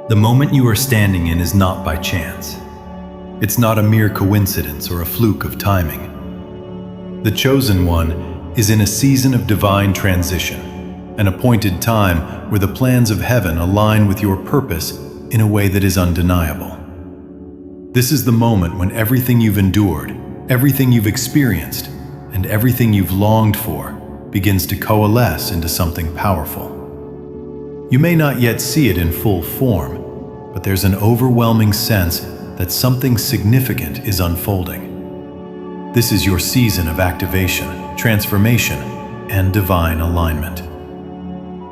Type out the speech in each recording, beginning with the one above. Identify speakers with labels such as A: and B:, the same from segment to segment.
A: The moment you are standing in is not by chance. It's not a mere coincidence or a fluke of timing. The chosen one is in a season of divine transition, an appointed time where the plans of heaven align with your purpose in a way that is undeniable. This is the moment when everything you've endured, everything you've experienced, and everything you've longed for begins to coalesce into something powerful. You may not yet see it in full form, but there's an overwhelming sense that something significant is unfolding. This is your season of activation, transformation, and divine alignment.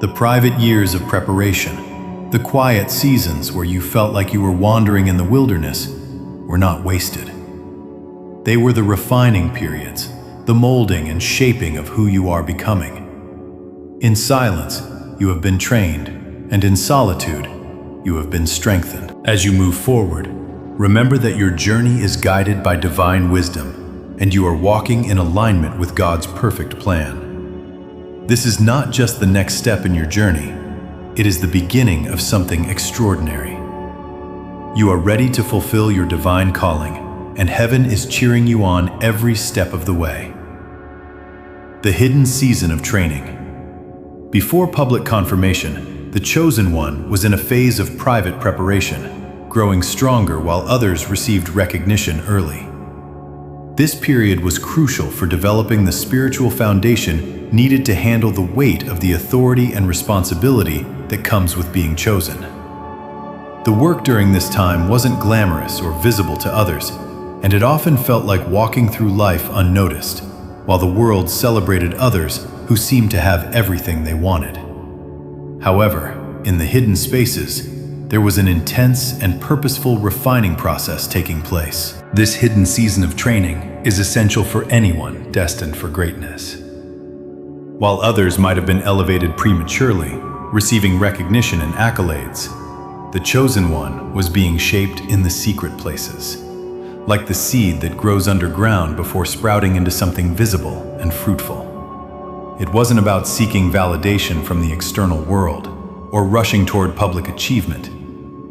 A: The private years of preparation, the quiet seasons where you felt like you were wandering in the wilderness, were not wasted. They were the refining periods, the molding and shaping of who you are becoming. In silence, you have been trained, and in solitude, you have been strengthened. As you move forward, remember that your journey is guided by divine wisdom, and you are walking in alignment with God's perfect plan. This is not just the next step in your journey, it is the beginning of something extraordinary. You are ready to fulfill your divine calling, and heaven is cheering you on every step of the way. The hidden season of training. Before public confirmation, the chosen one was in a phase of private preparation, growing stronger while others received recognition early. This period was crucial for developing the spiritual foundation needed to handle the weight of the authority and responsibility that comes with being chosen. The work during this time wasn't glamorous or visible to others, and it often felt like walking through life unnoticed, while the world celebrated others who seemed to have everything they wanted. However, in the hidden spaces, there was an intense and purposeful refining process taking place. This hidden season of training is essential for anyone destined for greatness. While others might have been elevated prematurely, receiving recognition and accolades, the chosen one was being shaped in the secret places, like the seed that grows underground before sprouting into something visible and fruitful. It wasn't about seeking validation from the external world or rushing toward public achievement.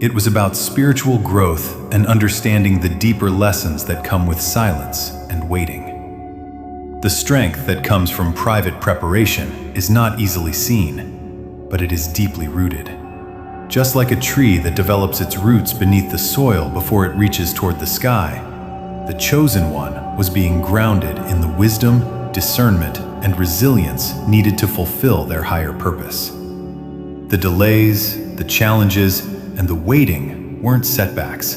A: It was about spiritual growth and understanding the deeper lessons that come with silence and waiting. The strength that comes from private preparation is not easily seen, but it is deeply rooted. Just like a tree that develops its roots beneath the soil before it reaches toward the sky, the chosen one was being grounded in the wisdom, discernment, and resilience needed to fulfill their higher purpose. The delays, the challenges, and the waiting weren't setbacks.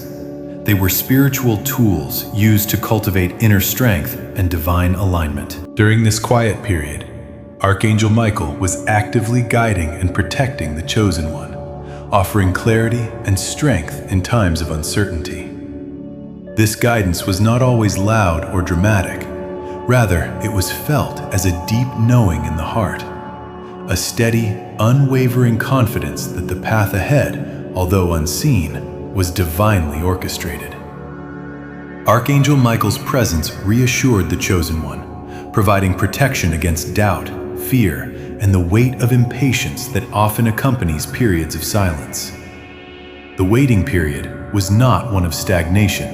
A: They were spiritual tools used to cultivate inner strength and divine alignment. During this quiet period, Archangel Michael was actively guiding and protecting the chosen one, offering clarity and strength in times of uncertainty. This guidance was not always loud or dramatic. Rather, it was felt as a deep knowing in the heart, a steady, unwavering confidence that the path ahead, although unseen, was divinely orchestrated. Archangel Michael's presence reassured the chosen one, providing protection against doubt, fear, and the weight of impatience that often accompanies periods of silence. The waiting period was not one of stagnation.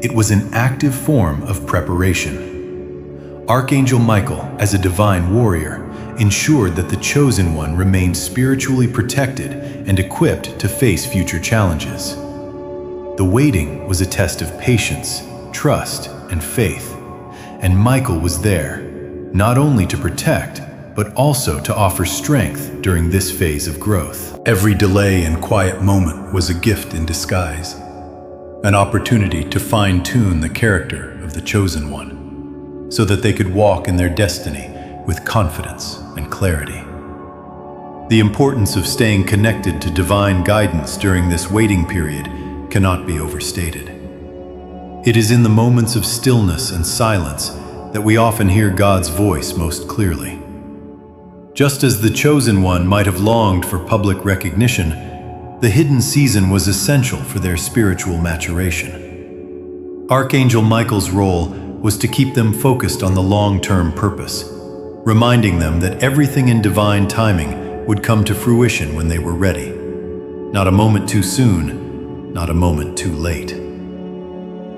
A: It was an active form of preparation. Archangel Michael, as a divine warrior, ensured that the chosen one remained spiritually protected and equipped to face future challenges. The waiting was a test of patience, trust, and faith, and Michael was there, not only to protect, but also to offer strength during this phase of growth. Every delay and quiet moment was a gift in disguise, an opportunity to fine-tune the character of the chosen one, so that they could walk in their destiny with confidence and clarity. The importance of staying connected to divine guidance during this waiting period cannot be overstated. It is in the moments of stillness and silence that we often hear God's voice most clearly. Just as the chosen one might have longed for public recognition, the hidden season was essential for their spiritual maturation. Archangel Michael's role was to keep them focused on the long-term purpose, reminding them that everything in divine timing would come to fruition when they were ready. Not a moment too soon, not a moment too late.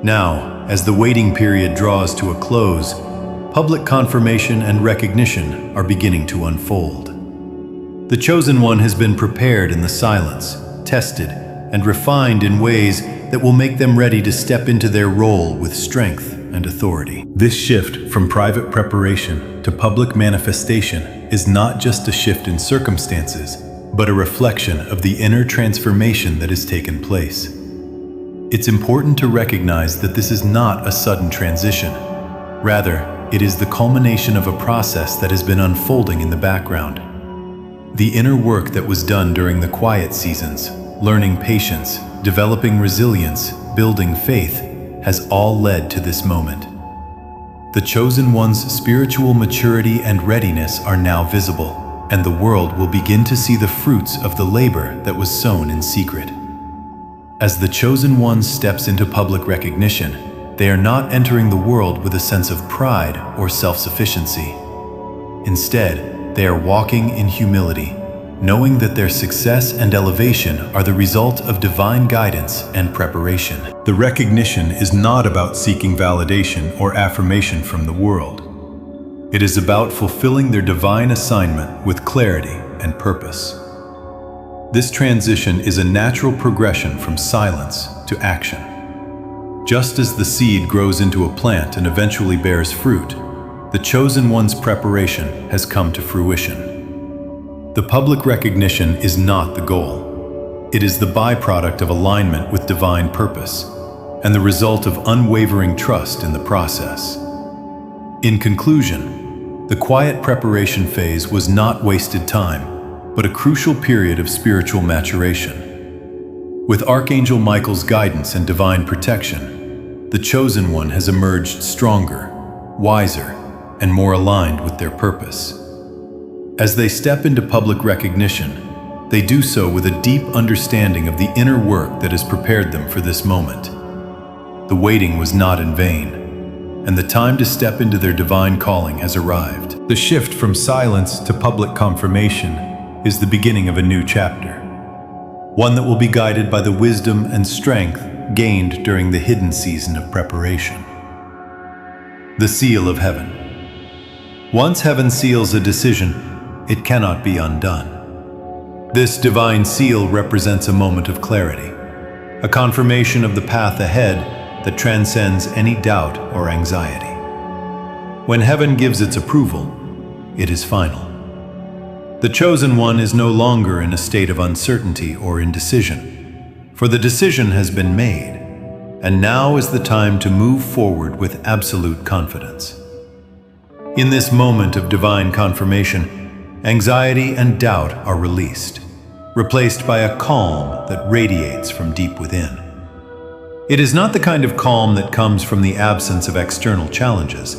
A: Now, as the waiting period draws to a close, public confirmation and recognition are beginning to unfold. The chosen one has been prepared in the silence, tested, and refined in ways that will make them ready to step into their role with strength and authority. This shift from private preparation to public manifestation is not just a shift in circumstances, but a reflection of the inner transformation that has taken place. It's important to recognize that this is not a sudden transition. Rather, it is the culmination of a process that has been unfolding in the background. The inner work that was done during the quiet seasons, learning patience, developing resilience, building faith, has all led to this moment. The chosen one's spiritual maturity and readiness are now visible, and the world will begin to see the fruits of the labor that was sown in secret. As the chosen one steps into public recognition, they are not entering the world with a sense of pride or self-sufficiency. Instead, they are walking in humility, knowing that their success and elevation are the result of divine guidance and preparation. The recognition is not about seeking validation or affirmation from the world. It is about fulfilling their divine assignment with clarity and purpose. This transition is a natural progression from silence to action. Just as the seed grows into a plant and eventually bears fruit, the chosen one's preparation has come to fruition. The public recognition is not the goal. It is the byproduct of alignment with divine purpose and the result of unwavering trust in the process. In conclusion, the quiet preparation phase was not wasted time, but a crucial period of spiritual maturation. With Archangel Michael's guidance and divine protection, the chosen one has emerged stronger, wiser, and more aligned with their purpose. As they step into public recognition, they do so with a deep understanding of the inner work that has prepared them for this moment. The waiting was not in vain, and the time to step into their divine calling has arrived. The shift from silence to public confirmation is the beginning of a new chapter, one that will be guided by the wisdom and strength gained during the hidden season of preparation. The seal of heaven. Once heaven seals a decision, it cannot be undone. This divine seal represents a moment of clarity, a confirmation of the path ahead that transcends any doubt or anxiety. When heaven gives its approval, it is final. The chosen one is no longer in a state of uncertainty or indecision, for the decision has been made, and now is the time to move forward with absolute confidence. In this moment of divine confirmation, anxiety and doubt are released, replaced by a calm that radiates from deep within. It is not the kind of calm that comes from the absence of external challenges,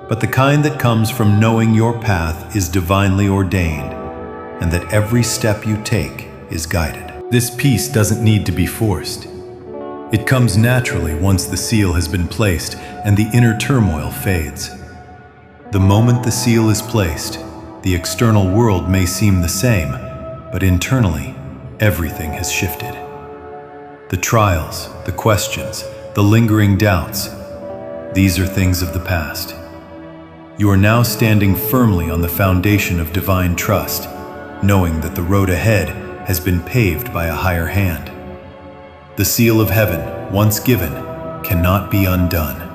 A: but the kind that comes from knowing your path is divinely ordained and that every step you take is guided. This peace doesn't need to be forced. It comes naturally once the seal has been placed and the inner turmoil fades. The moment the seal is placed, the external world may seem the same, but internally, everything has shifted. The trials, the questions, the lingering doubts, these are things of the past. You are now standing firmly on the foundation of divine trust, knowing that the road ahead has been paved by a higher hand. The seal of heaven, once given, cannot be undone.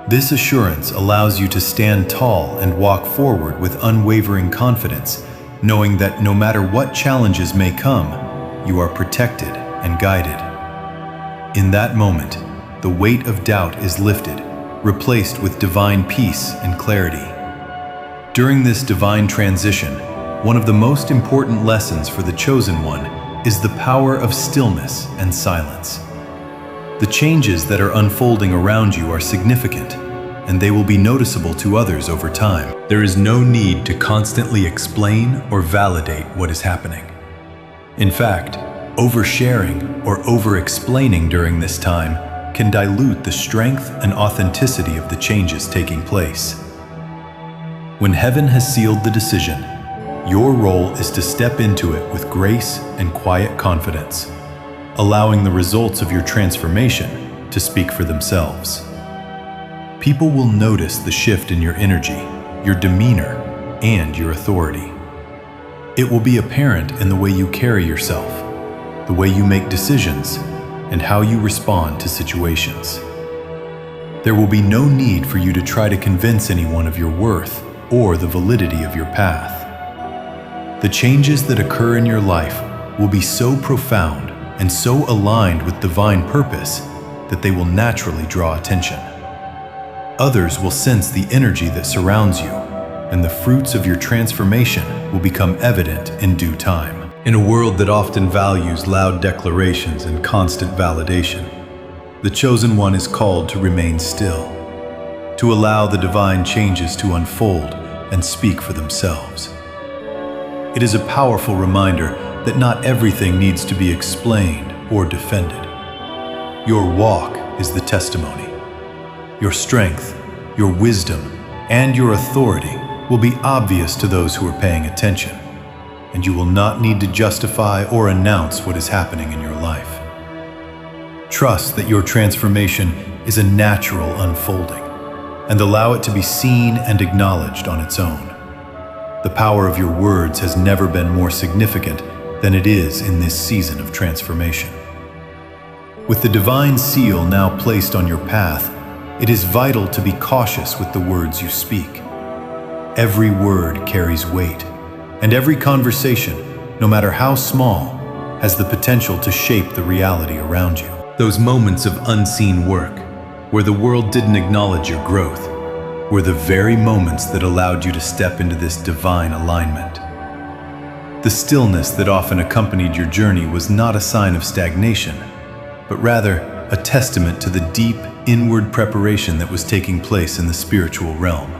A: This assurance allows you to stand tall and walk forward with unwavering confidence, knowing that no matter what challenges may come, you are protected and guided. In that moment, the weight of doubt is lifted, replaced with divine peace and clarity. During this divine transition, one of the most important lessons for the chosen one is the power of stillness and silence. The changes that are unfolding around you are significant, and they will be noticeable to others over time. There is no need to constantly explain or validate what is happening. In fact, oversharing or over-explaining during this time can dilute the strength and authenticity of the changes taking place. When heaven has sealed the decision, Your role is to step into it with grace and quiet confidence, allowing the results of your transformation to speak for themselves. People will notice the shift in your energy, your demeanor, and your authority. It will be apparent in the way you carry yourself, the way you make decisions, and how you respond to situations. There will be no need for you to try to convince anyone of your worth or the validity of your path. The changes that occur in your life will be so profound and so aligned with divine purpose that they will naturally draw attention. Others will sense the energy that surrounds you, and the fruits of your transformation will become evident in due time. In a world that often values loud declarations and constant validation, the chosen one is called to remain still, to allow the divine changes to unfold and speak for themselves. It is a powerful reminder that not everything needs to be explained or defended. Your walk is the testimony. Your strength, your wisdom, and your authority will be obvious to those who are paying attention, and you will not need to justify or announce what is happening in your life. Trust that your transformation is a natural unfolding, and allow it to be seen and acknowledged on its own. The power of your words has never been more significant than it is in this season of transformation. With the divine seal now placed on your path, it is vital to be cautious with the words you speak. Every word carries weight, and every conversation, no matter how small, has the potential to shape the reality around you. Those moments of unseen work, where the world didn't acknowledge your growth, were the very moments that allowed you to step into this divine alignment. The stillness that often accompanied your journey was not a sign of stagnation, but rather a testament to the deep, inward preparation that was taking place in the spiritual realm.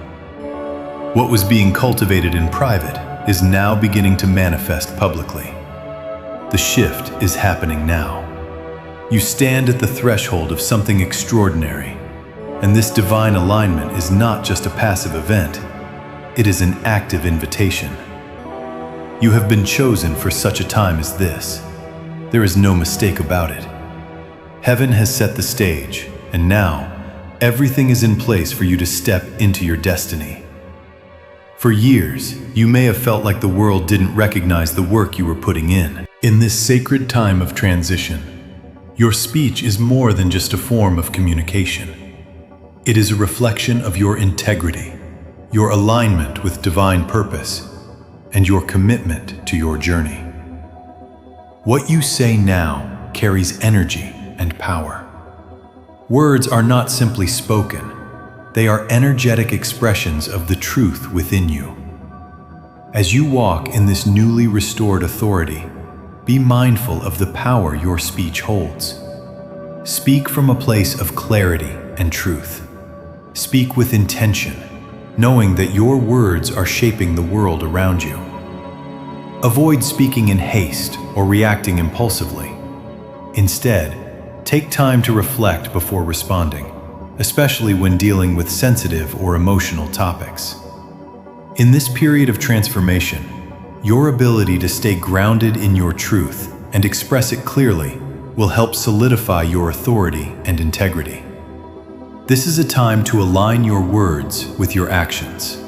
A: What was being cultivated in private is now beginning to manifest publicly. The shift is happening now. You stand at the threshold of something extraordinary, and this divine alignment is not just a passive event, it is an active invitation. You have been chosen for such a time as this. There is no mistake about it. Heaven has set the stage, and now, everything is in place for you to step into your destiny. For years, you may have felt like the world didn't recognize the work you were putting in. In this sacred time of transition, your speech is more than just a form of communication. It is a reflection of your integrity, your alignment with divine purpose, and your commitment to your journey. What you say now carries energy and power. Words are not simply spoken, they are energetic expressions of the truth within you. As you walk in this newly restored authority, be mindful of the power your speech holds. Speak from a place of clarity and truth. Speak with intention, knowing that your words are shaping the world around you. Avoid speaking in haste or reacting impulsively. Instead, take time to reflect before responding, especially when dealing with sensitive or emotional topics. In this period of transformation, your ability to stay grounded in your truth and express it clearly will help solidify your authority and integrity. This is a time to align your words with your actions.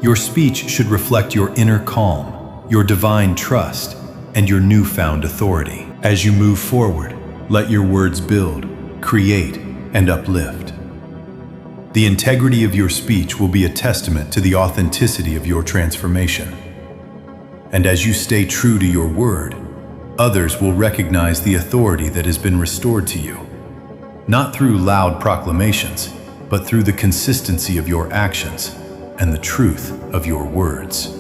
A: Your speech should reflect your inner calm, your divine trust, and your newfound authority. As you move forward, let your words build, create, and uplift. The integrity of your speech will be a testament to the authenticity of your transformation. And as you stay true to your word, others will recognize the authority that has been restored to you, not through loud proclamations, but through the consistency of your actions and the truth of your words.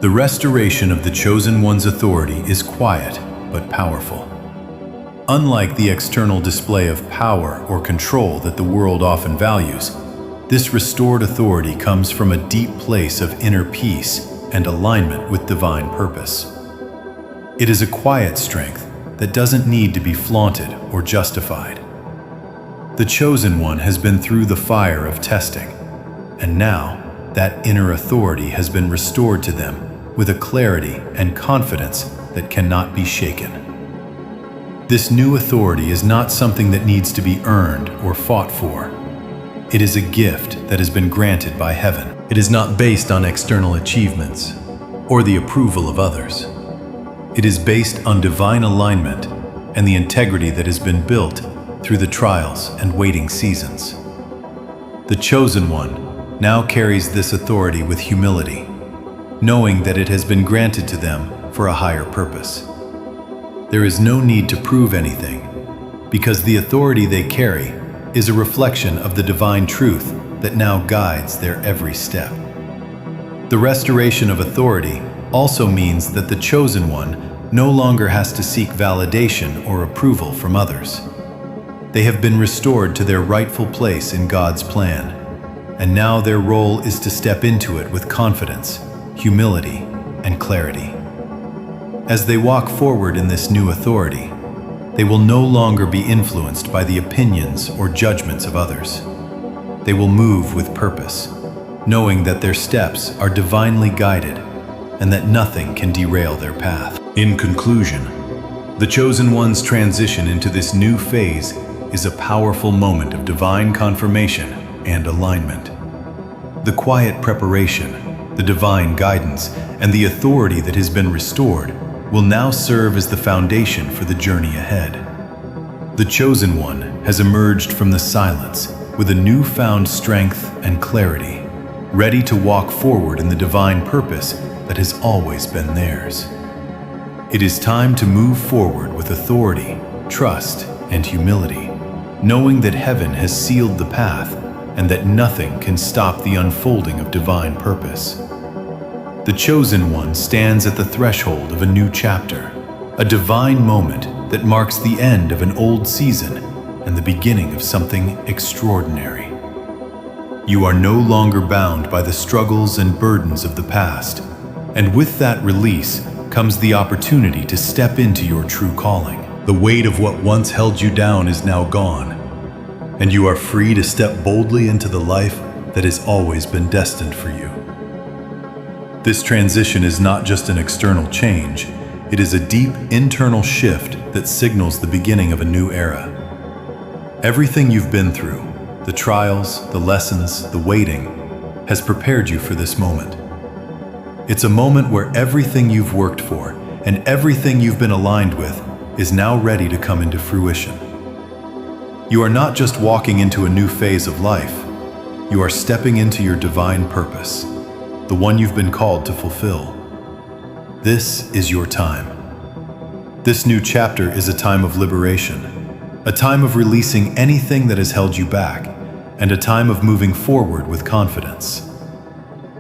A: The restoration of the chosen one's authority is quiet but powerful. Unlike the external display of power or control that the world often values, this restored authority comes from a deep place of inner peace and alignment with divine purpose. It is a quiet strength that doesn't need to be flaunted or justified. The chosen one has been through the fire of testing, and now that inner authority has been restored to them with a clarity and confidence that cannot be shaken. This new authority is not something that needs to be earned or fought for. It is a gift that has been granted by heaven. It is not based on external achievements or the approval of others. It is based on divine alignment and the integrity that has been built through the trials and waiting seasons. The chosen one now carries this authority with humility, knowing that it has been granted to them for a higher purpose. There is no need to prove anything, because the authority they carry is a reflection of the divine truth that now guides their every step. The restoration of authority also means that the chosen one no longer has to seek validation or approval from others. They have been restored to their rightful place in God's plan, and now their role is to step into it with confidence, humility, and clarity. As they walk forward in this new authority, they will no longer be influenced by the opinions or judgments of others. They will move with purpose, knowing that their steps are divinely guided and that nothing can derail their path. In conclusion, the chosen one's transition into this new phase is a powerful moment of divine confirmation and alignment. The quiet preparation, the divine guidance, and the authority that has been restored will now serve as the foundation for the journey ahead. The chosen one has emerged from the silence with a newfound strength and clarity, ready to walk forward in the divine purpose that has always been theirs. It is time to move forward with authority, trust, and humility, knowing that heaven has sealed the path and that nothing can stop the unfolding of divine purpose. The chosen one stands at the threshold of a new chapter, a divine moment that marks the end of an old season and the beginning of something extraordinary. You are no longer bound by the struggles and burdens of the past, and with that release comes the opportunity to step into your true calling. The weight of what once held you down is now gone, and you are free to step boldly into the life that has always been destined for you. This transition is not just an external change, it is a deep internal shift that signals the beginning of a new era. Everything you've been through, the trials, the lessons, the waiting, has prepared you for this moment. It's a moment where everything you've worked for and everything you've been aligned with is now ready to come into fruition. You are not just walking into a new phase of life, you are stepping into your divine purpose, the one you've been called to fulfill. This is your time. This new chapter is a time of liberation, a time of releasing anything that has held you back, and a time of moving forward with confidence.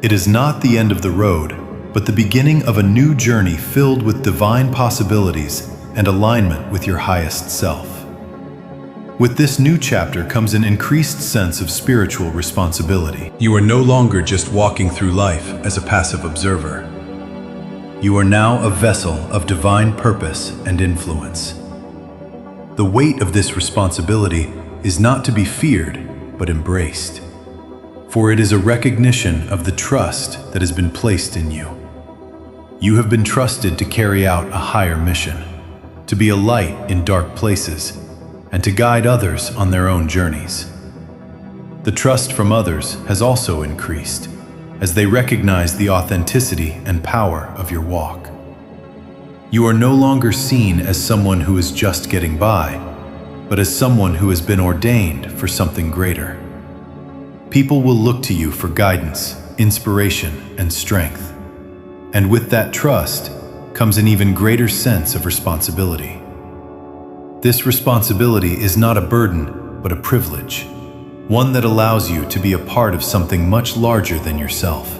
A: It is not the end of the road, but the beginning of a new journey filled with divine possibilities and alignment with your highest self. With this new chapter comes an increased sense of spiritual responsibility. You are no longer just walking through life as a passive observer. You are now a vessel of divine purpose and influence. The weight of this responsibility is not to be feared, but embraced. For it is a recognition of the trust that has been placed in you. You have been trusted to carry out a higher mission, to be a light in dark places, and to guide others on their own journeys. The trust from others has also increased, as they recognize the authenticity and power of your walk. You are no longer seen as someone who is just getting by, but as someone who has been ordained for something greater. People will look to you for guidance, inspiration, and strength. And with that trust comes an even greater sense of responsibility. This responsibility is not a burden, but a privilege, one that allows you to be a part of something much larger than yourself.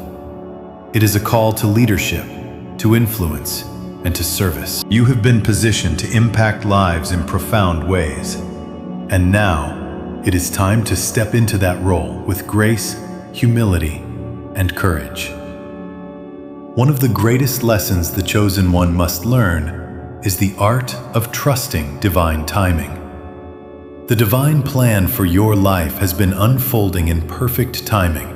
A: It is a call to leadership, to influence, and to service. You have been positioned to impact lives in profound ways, and now it is time to step into that role with grace, humility, and courage. One of the greatest lessons the chosen one must learn is the art of trusting divine timing. The divine plan for your life has been unfolding in perfect timing,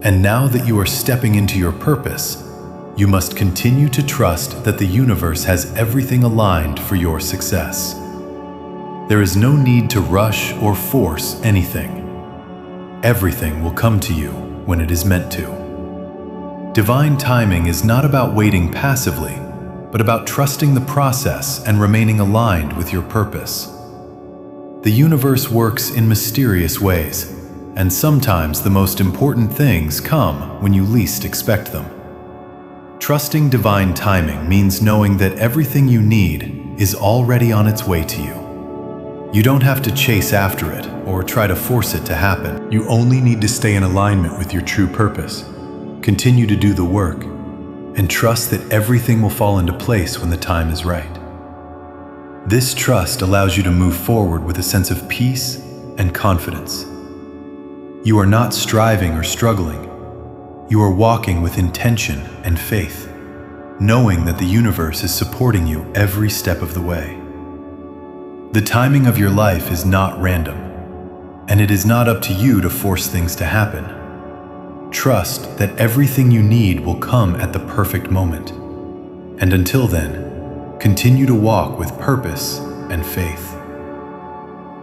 A: And now that you are stepping into your purpose, you must continue to trust that the universe has everything aligned for your success. There is no need to rush or force anything. Everything will come to you when it is meant to. Divine timing is not about waiting passively, but about trusting the process and remaining aligned with your purpose. The universe works in mysterious ways, and sometimes the most important things come when you least expect them. Trusting divine timing means knowing that everything you need is already on its way to you. You don't have to chase after it or try to force it to happen. You only need to stay in alignment with your true purpose, continue to do the work, and trust that everything will fall into place when the time is right. This trust allows you to move forward with a sense of peace and confidence. You are not striving or struggling. You are walking with intention and faith, knowing that the universe is supporting you every step of the way. The timing of your life is not random, and it is not up to you to force things to happen. Trust that everything you need will come at the perfect moment. And until then, continue to walk with purpose and faith.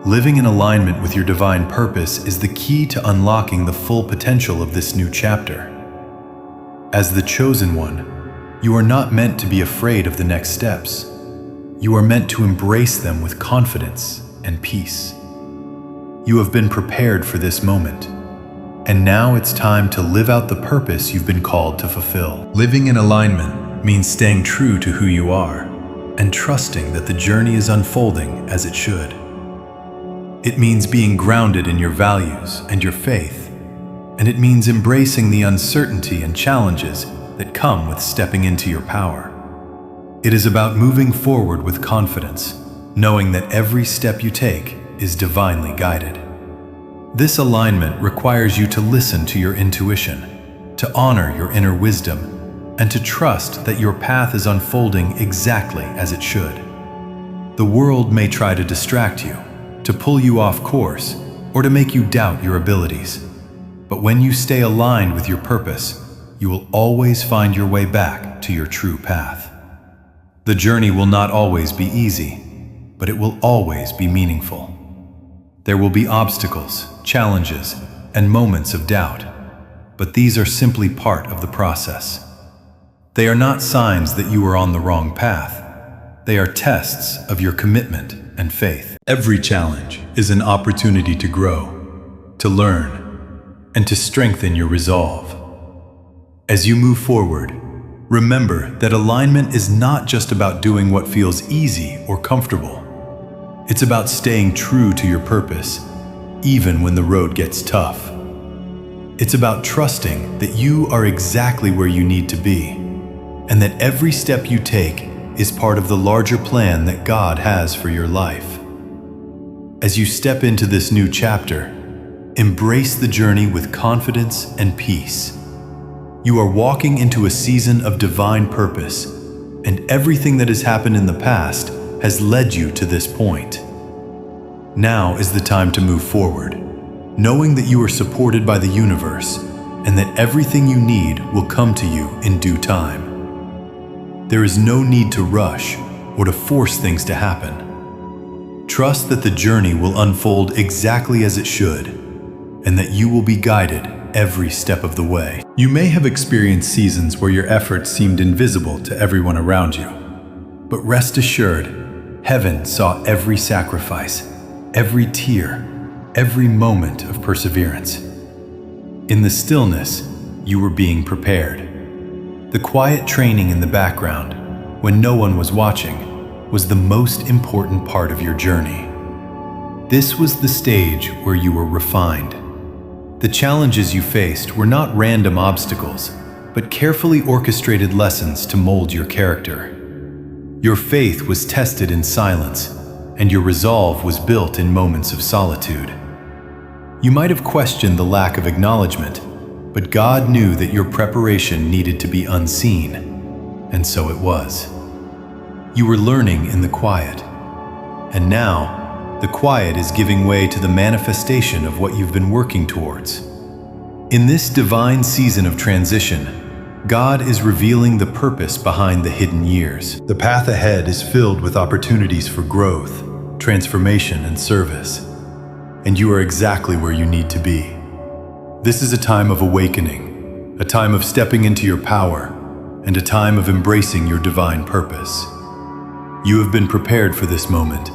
A: Living in alignment with your divine purpose is the key to unlocking the full potential of this new chapter. As the chosen one, you are not meant to be afraid of the next steps. You are meant to embrace them with confidence and peace. You have been prepared for this moment, and now it's time to live out the purpose you've been called to fulfill. Living in alignment means staying true to who you are and trusting that the journey is unfolding as it should. It means being grounded in your values and your faith, and it means embracing the uncertainty and challenges that come with stepping into your power. It is about moving forward with confidence, knowing that every step you take is divinely guided. This alignment requires you to listen to your intuition, to honor your inner wisdom, and to trust that your path is unfolding exactly as it should. The world may try to distract you, to pull you off course, or to make you doubt your abilities. But when you stay aligned with your purpose, you will always find your way back to your true path. The journey will not always be easy, but it will always be meaningful. There will be obstacles, challenges, and moments of doubt, but these are simply part of the process. They are not signs that you are on the wrong path. They are tests of your commitment and faith. Every challenge is an opportunity to grow, to learn, and to strengthen your resolve. As you move forward, remember that alignment is not just about doing what feels easy or comfortable. It's about staying true to your purpose, even when the road gets tough. It's about trusting that you are exactly where you need to be, and that every step you take is part of the larger plan that God has for your life. As you step into this new chapter, embrace the journey with confidence and peace. You are walking into a season of divine purpose, and everything that has happened in the past has led you to this point. Now is the time to move forward, knowing that you are supported by the universe and that everything you need will come to you in due time. There is no need to rush or to force things to happen. Trust that the journey will unfold exactly as it should, and that you will be guided every step of the way. You may have experienced seasons where your efforts seemed invisible to everyone around you. But rest assured, heaven saw every sacrifice, every tear, every moment of perseverance. In the stillness, you were being prepared. The quiet training in the background, when no one was watching, was the most important part of your journey. This was the stage where you were refined. The challenges you faced were not random obstacles, but carefully orchestrated lessons to mold your character. Your faith was tested in silence, and your resolve was built in moments of solitude. You might have questioned the lack of acknowledgement, but God knew that your preparation needed to be unseen, and so it was. You were learning in the quiet, and now, the quiet is giving way to the manifestation of what you've been working towards. In this divine season of transition, God is revealing the purpose behind the hidden years. The path ahead is filled with opportunities for growth, transformation, and service. And you are exactly where you need to be. This is a time of awakening, a time of stepping into your power, and a time of embracing your divine purpose. You have been prepared for this moment,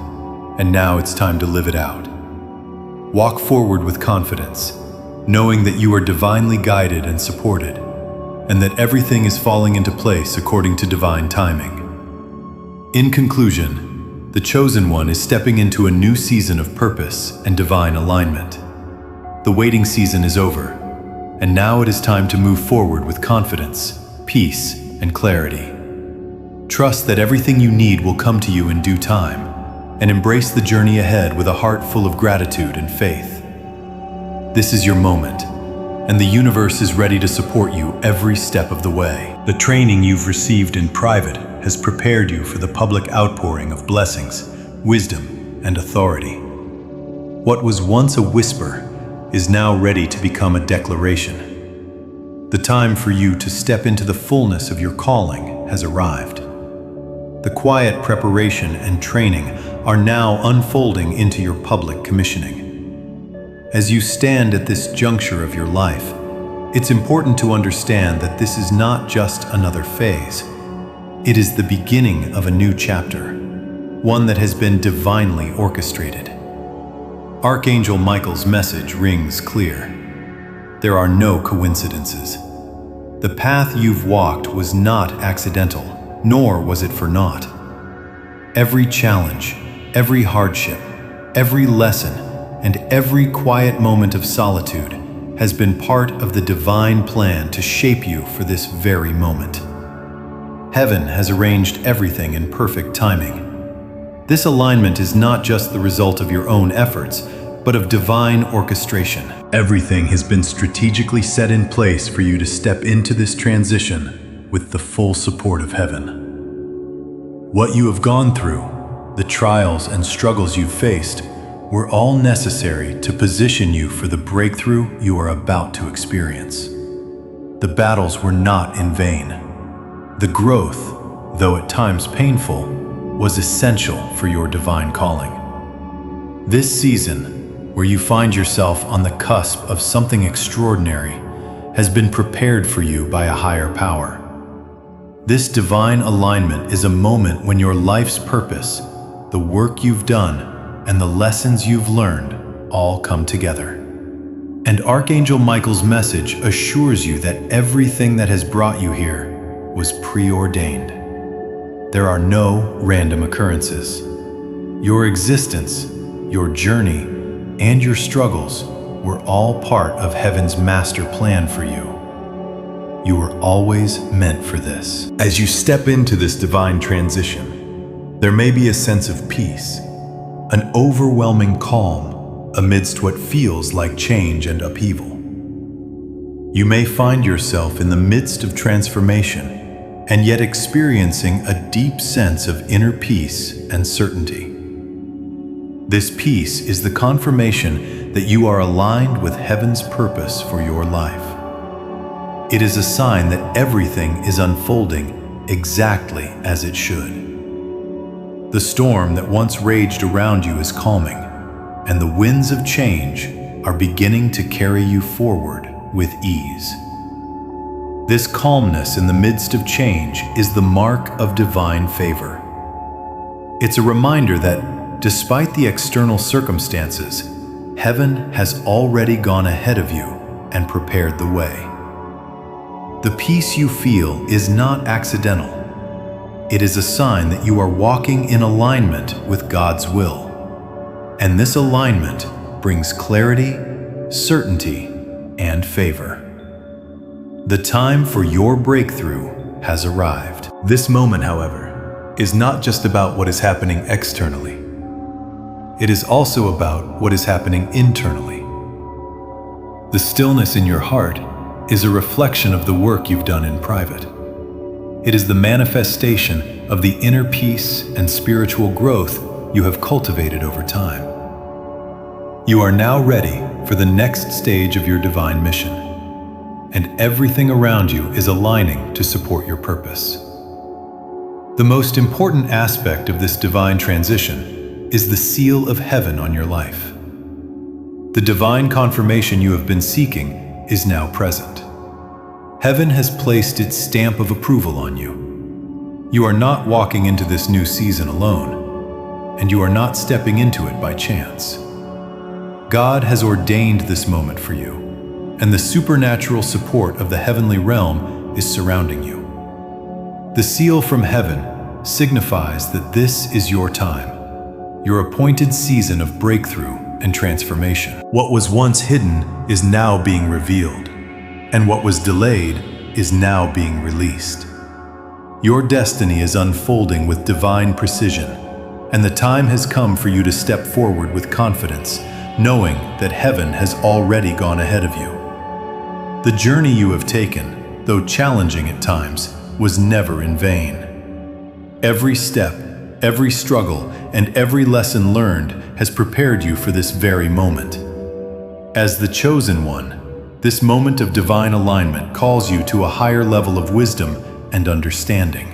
A: and now it's time to live it out. Walk forward with confidence, knowing that you are divinely guided and supported, and that everything is falling into place according to divine timing. In conclusion, the Chosen One is stepping into a new season of purpose and divine alignment. The waiting season is over, and now it is time to move forward with confidence, peace, and clarity. Trust that everything you need will come to you in due time, and embrace the journey ahead with a heart full of gratitude and faith. This is your moment, and the universe is ready to support you every step of the way. The training you've received in private has prepared you for the public outpouring of blessings, wisdom, and authority. What was once a whisper is now ready to become a declaration. The time for you to step into the fullness of your calling has arrived. The quiet preparation and training are now unfolding into your public commissioning. As you stand at this juncture of your life, it's important to understand that this is not just another phase. It is the beginning of a new chapter, one that has been divinely orchestrated. Archangel Michael's message rings clear. There are no coincidences. The path you've walked was not accidental, nor was it for naught. Every challenge, every hardship, every lesson, and every quiet moment of solitude has been part of the divine plan to shape you for this very moment. Heaven has arranged everything in perfect timing. This alignment is not just the result of your own efforts, but of divine orchestration. Everything has been strategically set in place for you to step into this transition with the full support of heaven. What you have gone through, the trials and struggles you've faced, were all necessary to position you for the breakthrough you are about to experience. The battles were not in vain. The growth, though at times painful, was essential for your divine calling. This season, where you find yourself on the cusp of something extraordinary, has been prepared for you by a higher power. This divine alignment is a moment when your life's purpose, the work you've done, and the lessons you've learned all come together. And Archangel Michael's message assures you that everything that has brought you here was preordained. There are no random occurrences. Your existence, your journey, and your struggles were all part of heaven's master plan for you. You were always meant for this. As you step into this divine transition, there may be a sense of peace, an overwhelming calm amidst what feels like change and upheaval. You may find yourself in the midst of transformation and yet experiencing a deep sense of inner peace and certainty. This peace is the confirmation that you are aligned with heaven's purpose for your life. It is a sign that everything is unfolding exactly as it should. The storm that once raged around you is calming, and the winds of change are beginning to carry you forward with ease. This calmness in the midst of change is the mark of divine favor. It's a reminder that, despite the external circumstances, heaven has already gone ahead of you and prepared the way. The peace you feel is not accidental. It is a sign that you are walking in alignment with God's will. And this alignment brings clarity, certainty, and favor. The time for your breakthrough has arrived. This moment, however, is not just about what is happening externally. It is also about what is happening internally. The stillness in your heart is a reflection of the work you've done in private. It is the manifestation of the inner peace and spiritual growth you have cultivated over time. You are now ready for the next stage of your divine mission. and everything around you is aligning to support your purpose. The most important aspect of this divine transition is the seal of heaven on your life. The divine confirmation you have been seeking is now present. Heaven has placed its stamp of approval on you. You are not walking into this new season alone, and you are not stepping into it by chance. God has ordained this moment for you, and the supernatural support of the heavenly realm is surrounding you. The seal from heaven signifies that this is your time, your appointed season of breakthrough and transformation. What was once hidden is now being revealed, and what was delayed is now being released. Your destiny is unfolding with divine precision, and the time has come for you to step forward with confidence, knowing that heaven has already gone ahead of you. The journey you have taken, though challenging at times, was never in vain. Every step, every struggle, and every lesson learned has prepared you for this very moment. As the chosen one, this moment of divine alignment calls you to a higher level of wisdom and understanding.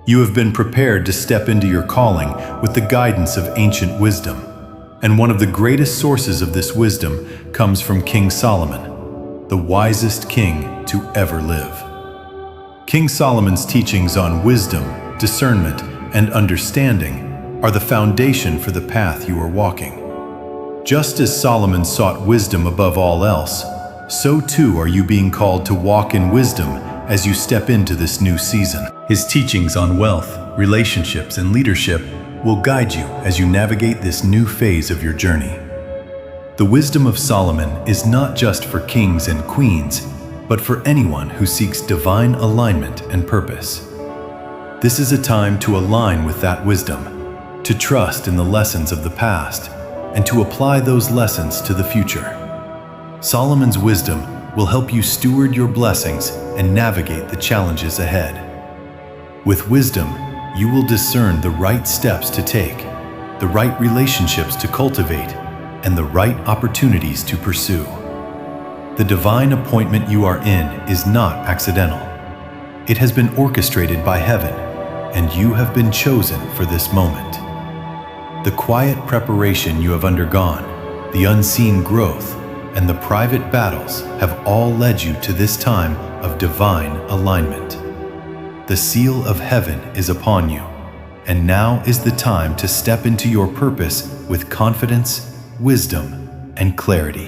A: You have been prepared to step into your calling with the guidance of ancient wisdom, and one of the greatest sources of this wisdom comes from King Solomon, the wisest king to ever live. King Solomon's teachings on wisdom, discernment, and understanding are the foundation for the path you are walking. Just as Solomon sought wisdom above all else, so too are you being called to walk in wisdom as you step into this new season. His teachings on wealth, relationships, and leadership will guide you as you navigate this new phase of your journey. The wisdom of Solomon is not just for kings and queens, but for anyone who seeks divine alignment and purpose. This is a time to align with that wisdom, to trust in the lessons of the past, and to apply those lessons to the future. Solomon's wisdom will help you steward your blessings and navigate the challenges ahead. With wisdom, you will discern the right steps to take, the right relationships to cultivate, and the right opportunities to pursue. The divine appointment you are in is not accidental. It has been orchestrated by heaven, and you have been chosen for this moment. The quiet preparation you have undergone, the unseen growth, and the private battles have all led you to this time of divine alignment. The seal of heaven is upon you, and now is the time to step into your purpose with confidence, wisdom, and clarity.